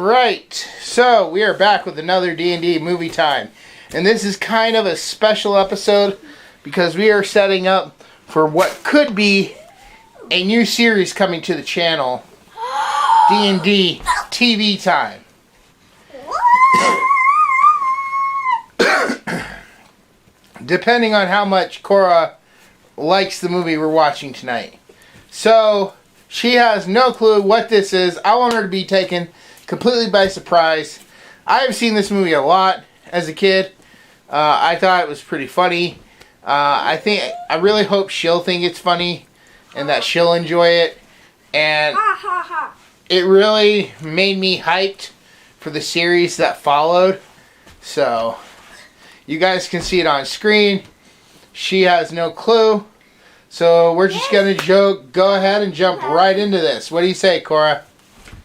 Alright, so we are back with another D&D movie time. And this is kind of a special episode because we are setting up for what could be a new series coming to the channel. D&D TV time. Depending on how much Cora likes the movie we're watching tonight. So, she has no clue what this is. I want her to be taken completely by surprise. I have seen this movie a lot as a kid. I thought it was pretty funny. I really hope she'll think it's funny and that she'll enjoy it. And it really made me hyped for the series that followed. So, you guys can see it on screen. She has no clue. So, we're just going to go ahead and jump right into this. What do you say, Cora?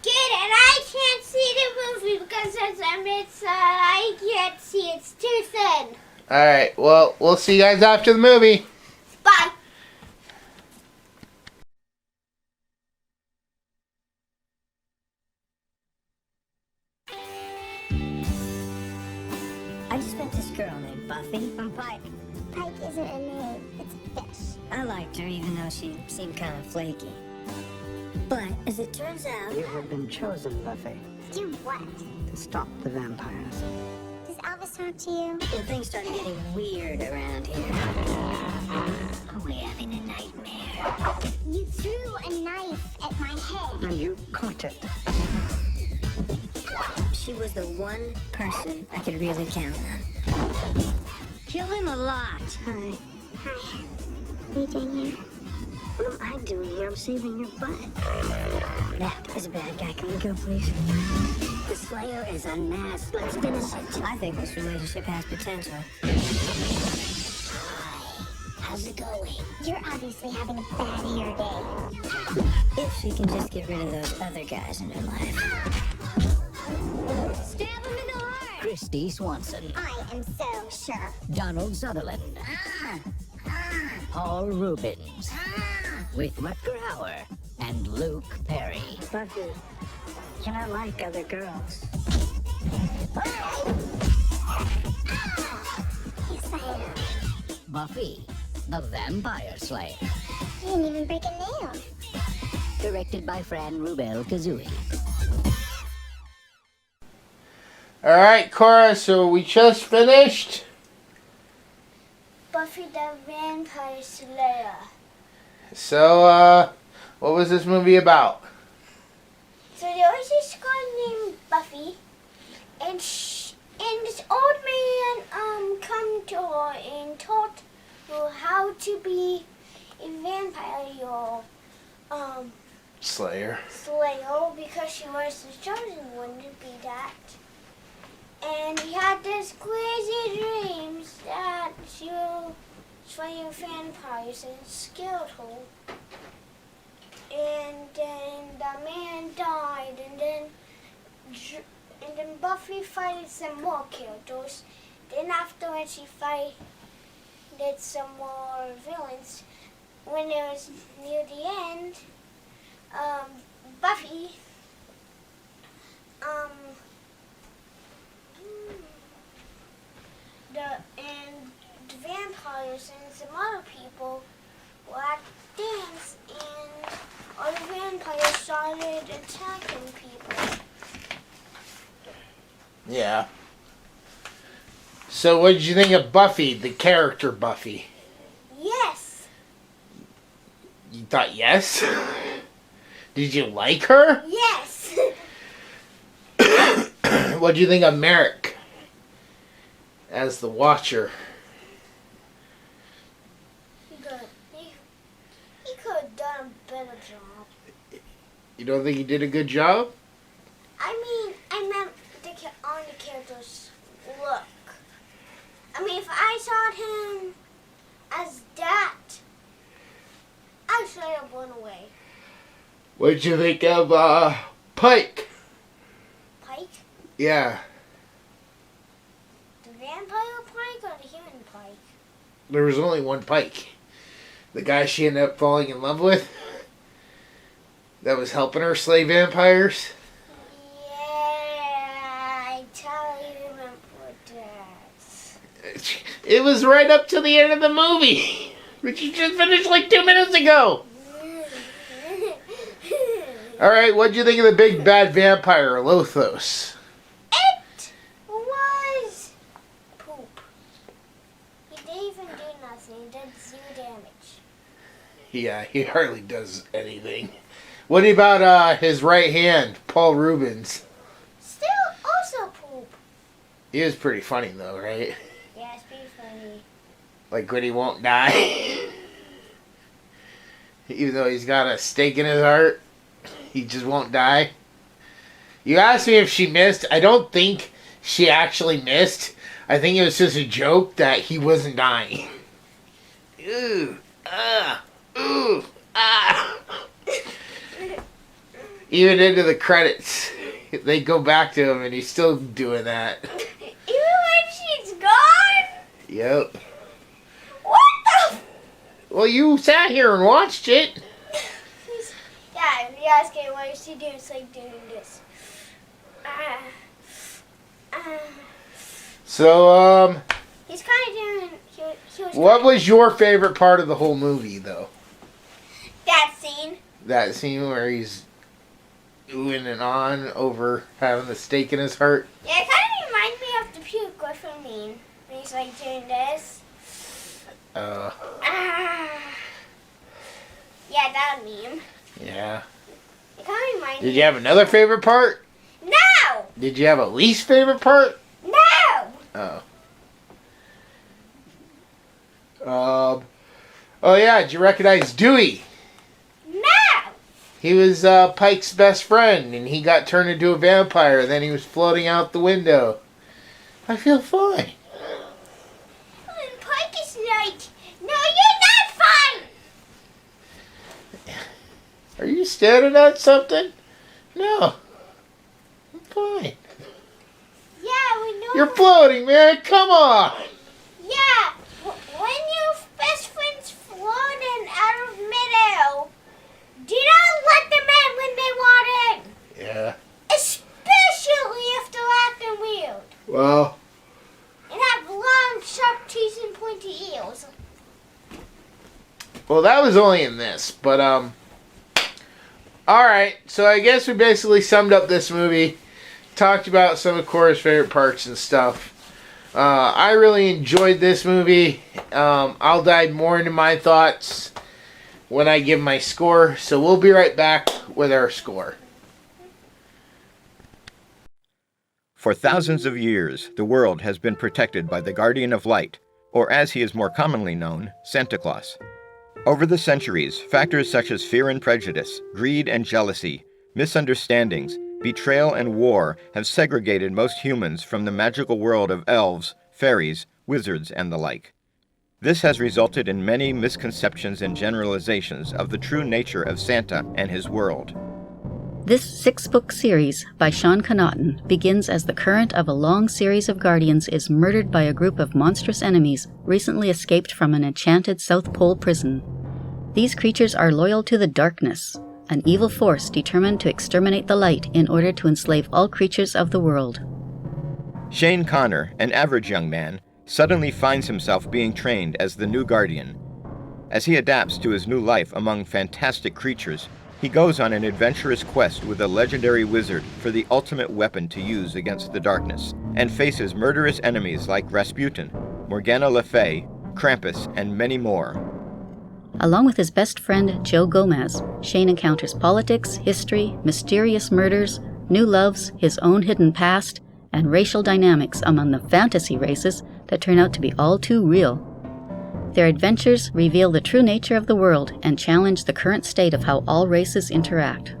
Good, and I can't see the movie because I can't see. It's too thin. Alright, well, we'll see you guys after the movie. Bye. I just met this girl named Buffy from Pike. Pike isn't a name, it's a fish. I liked her even though she seemed kind of flaky. But as it turns out... You have been chosen, Buffy, Do what? to stop the vampires. Does Elvis talk to you? And things started getting weird around here. Are we having a nightmare? You threw a knife at my head. And you caught it. She was the one person I could really count on. Kill him a lot. Hi. Hi. What are you doing here? What am I doing here? I'm saving your butt. That is a bad guy. Can we go, please? The Slayer is a mess. Let's finish it. I think this relationship has potential. How's it going? You're obviously having a bad hair day. If she can just get rid of those other guys in her life. Stab him in the heart. Kristy Swanson, I am so sure. Donald Sutherland, Paul Reubens, with Rutger Hauer and Luke Perry. Buffy, you're not like other girls. Yes, I am. Buffy the Vampire Slayer, You didn't even break a nail. directed by Fran Rubel Kuzui. Alright, Cora, so we just finished. Buffy the Vampire Slayer. So, what was this movie about? So there was this girl named Buffy, and this old man come to her and taught her how to be a vampire Slayer. slayer because she was the chosen one to be that. And he had this crazy dreams that she was slaying vampires and scared her. And then the man died, and then Buffy fighted some more characters. Then afterwards she fighted some more villains. When it was near the end, Buffy the vampires and some other people were at dance, and all the vampires started attacking people. Yeah. So what did you think of Buffy, the character Buffy? Yes. You thought yes? Did you like her? Yes. What do you think of Merrick as the Watcher? He could have done a better job. You don't think he did a good job? I meant on the character's look. I mean, if I saw him as that, I should have run away. What did you think of Pike? Pike? Yeah. The vampire Pike or the human Pike? There was only one Pike. The guy she ended up falling in love with. That was helping her slay vampires. Yeah. It was right up to the end of the movie, which you just finished like 2 minutes ago. All right, what'd you think of the big bad vampire, Lothos? It was poop. He didn't even do nothing. He did 0 damage. Yeah, he hardly does anything. What about his right hand, Paul Reubens? Still also poop. He is pretty funny though, right? Yeah, it's pretty funny. Like when he won't die. Even though he's got a stake in his heart, he just won't die. You asked me if she missed. I don't think she actually missed. I think it was just a joke that he wasn't dying. Ooh, ooh, ah. Even into the credits, they go back to him and he's still doing that. Even when she's gone? Yep. What the? Well, you sat here and watched it. Yeah, if you ask him what is she doing, it's like doing this. So, He's kind of doing. He was what was your favorite part of the whole movie, though? that scene? That scene where he's oohing and on over having the stake in his heart? Yeah, it kind of reminds me of the puke Griffin meme. When he's like doing this. Yeah, that meme. Yeah. It kind of reminds me. Did you have another favorite part? No! Did you have a least favorite part? No! Oh. Oh yeah, did you recognize Dewey? No! He was Pike's best friend, and he got turned into a vampire, and then he was floating out the window. I feel fine. And Pike is like, no, you're not fine! Are you staring at something? No. I'm fine. Yeah, we know. You're floating, man. Come on. Yeah, when your best friend's floating out of midair, do not let them in when they want in. Yeah. Especially if they're acting weird. Well. And have long, sharp teeth and pointy ears. Well, that was only in this, but alright, so I guess we basically summed up this movie, talked about some of Cora's favorite parts and stuff. I really enjoyed this movie. I'll dive more into my thoughts when I give my score, so we'll be right back with our score. For thousands of years, the world has been protected by the Guardian of Light, or as he is more commonly known, Santa Claus. Over the centuries, factors such as fear and prejudice, greed and jealousy, misunderstandings, betrayal and war have segregated most humans from the magical world of elves, fairies, wizards, and the like. This has resulted in many misconceptions and generalizations of the true nature of Santa and his world. This 6-book series by Sean Connaughton begins as the current of a long series of guardians is murdered by a group of monstrous enemies recently escaped from an enchanted South Pole prison. These creatures are loyal to the darkness, an evil force determined to exterminate the light in order to enslave all creatures of the world. Shane Connor, an average young man, suddenly finds himself being trained as the new guardian. As he adapts to his new life among fantastic creatures, he goes on an adventurous quest with a legendary wizard for the ultimate weapon to use against the darkness, and faces murderous enemies like Rasputin, Morgana Le Fay, Krampus, and many more. Along with his best friend, Joe Gomez, Shane encounters politics, history, mysterious murders, new loves, his own hidden past, and racial dynamics among the fantasy races that turn out to be all too real. Their adventures reveal the true nature of the world and challenge the current state of how all races interact.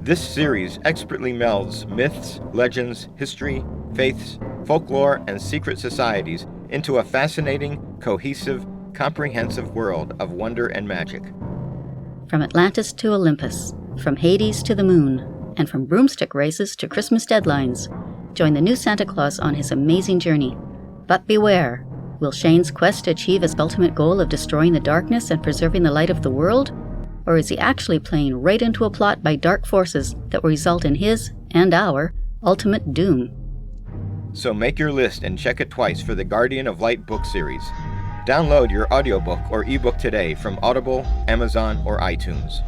This series expertly melds myths, legends, history, faiths, folklore, and secret societies into a fascinating, cohesive, comprehensive world of wonder and magic. From Atlantis to Olympus, from Hades to the moon, and from broomstick races to Christmas deadlines, join the new Santa Claus on his amazing journey. But beware, will Shane's quest achieve his ultimate goal of destroying the darkness and preserving the light of the world? Or is he actually playing right into a plot by dark forces that will result in his, and our, ultimate doom? So make your list and check it twice for the Guardian of Light book series. Download your audiobook or ebook today from Audible, Amazon, or iTunes.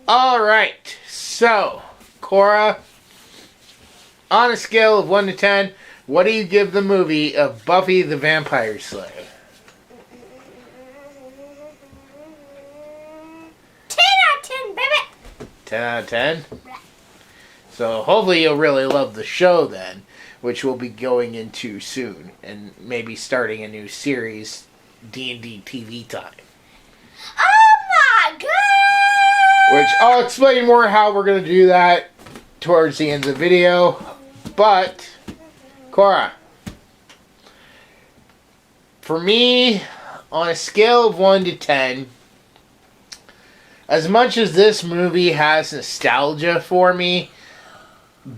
All right, so Cora, on a scale of 1 to 10, what do you give the movie of Buffy the Vampire Slayer? 10 out of 10, baby! 10 out of 10? So hopefully you'll really love the show then, which we'll be going into soon, and maybe starting a new series, D&D TV time. Oh my god! Which I'll explain more how we're going to do that towards the end of the video. But, Cora, for me, on a scale of 1 to 10, as much as this movie has nostalgia for me,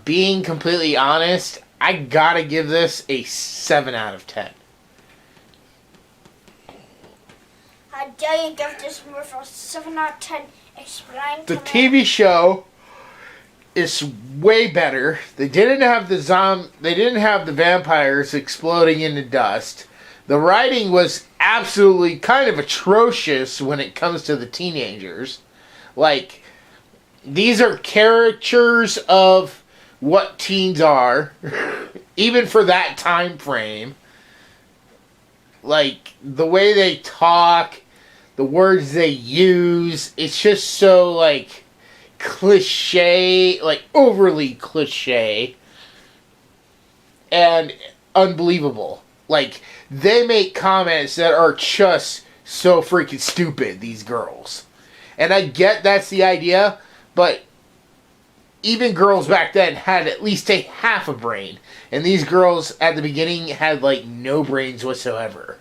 being completely honest, I gotta give this a 7 out of 10. How dare you give this movie a 7 out of 10? Explain The to me. TV show is way better. They didn't have the vampires exploding into dust. The writing was absolutely kind of atrocious when it comes to the teenagers. Like, these are caricatures of what teens are, even for that time frame. Like, the way they talk, the words they use, it's just so, like, cliche, like, overly cliche, and unbelievable. Like, they make comments that are just so freaking stupid, these girls. And I get that's the idea, but even girls back then had at least a half a brain. And these girls at the beginning had, like, no brains whatsoever.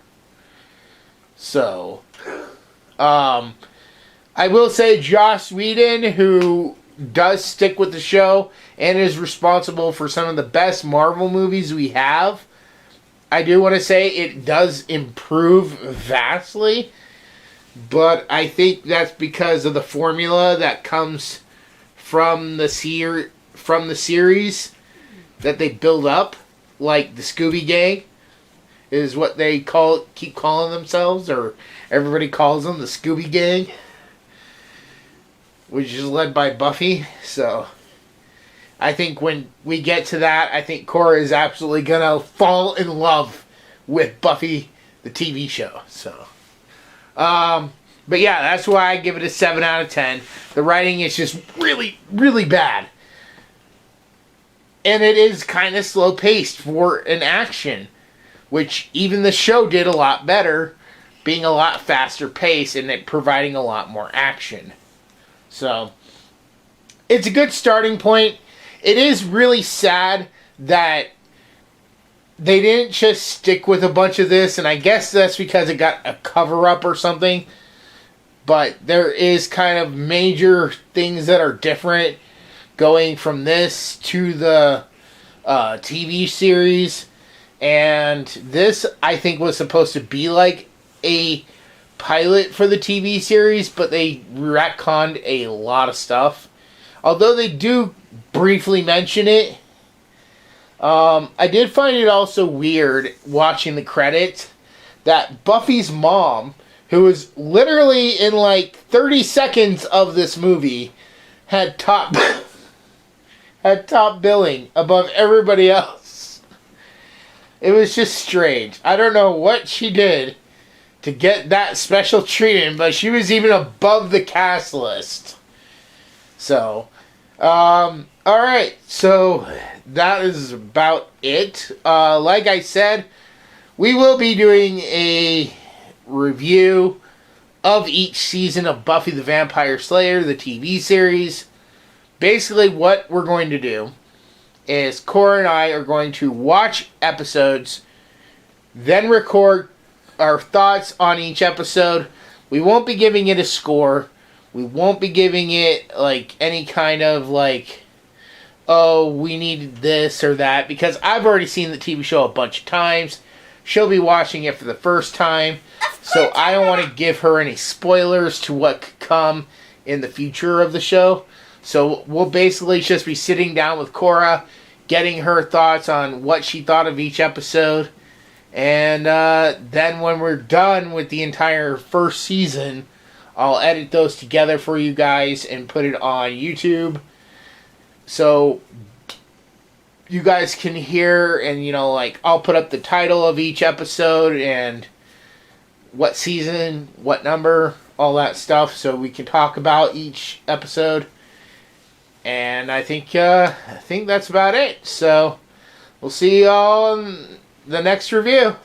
So, I will say Joss Whedon, who does stick with the show and is responsible for some of the best Marvel movies we have, I do want to say it does improve vastly. But I think that's because of the formula that comes from the series that they build up, like the Scooby Gang is what they keep calling themselves, or everybody calls them the Scooby Gang, which is led by Buffy. So I think when we get to that, I think Cora is absolutely gonna fall in love with Buffy the TV show. So but yeah, that's why I give it a 7 out of 10. The writing is just really, really bad. And it is kind of slow-paced for an action, which even the show did a lot better, being a lot faster paced and it providing a lot more action. So, it's a good starting point. It is really sad that they didn't just stick with a bunch of this, and I guess that's because it got a cover-up or something. But there is kind of major things that are different going from this to the TV series. And this, I think, was supposed to be like a pilot for the TV series, but they retconned a lot of stuff. Although they do briefly mention it. I did find it also weird watching the credits that Buffy's mom, who was literally in like 30 seconds of this movie, had top billing above everybody else. It was just strange. I don't know what she did to get that special treatment, but she was even above the cast list. So, alright, so that is about it. Like I said, we will be doing a review of each season of Buffy the Vampire Slayer, the TV series. Basically, what we're going to do is Cora and I are going to watch episodes, then record our thoughts on each episode. We won't be giving it a score. We won't be giving it like any kind of like, oh, we needed this or that, because I've already seen the TV show a bunch of times. She'll be watching it for the first time. So I don't want to give her any spoilers to what could come in the future of the show. So we'll basically just be sitting down with Cora, getting her thoughts on what she thought of each episode. And then when we're done with the entire first season, I'll edit those together for you guys and put it on YouTube. So you guys can hear and, I'll put up the title of each episode and what season, what number, all that stuff, so we can talk about each episode. And I think that's about it. So we'll see y'all in the next review.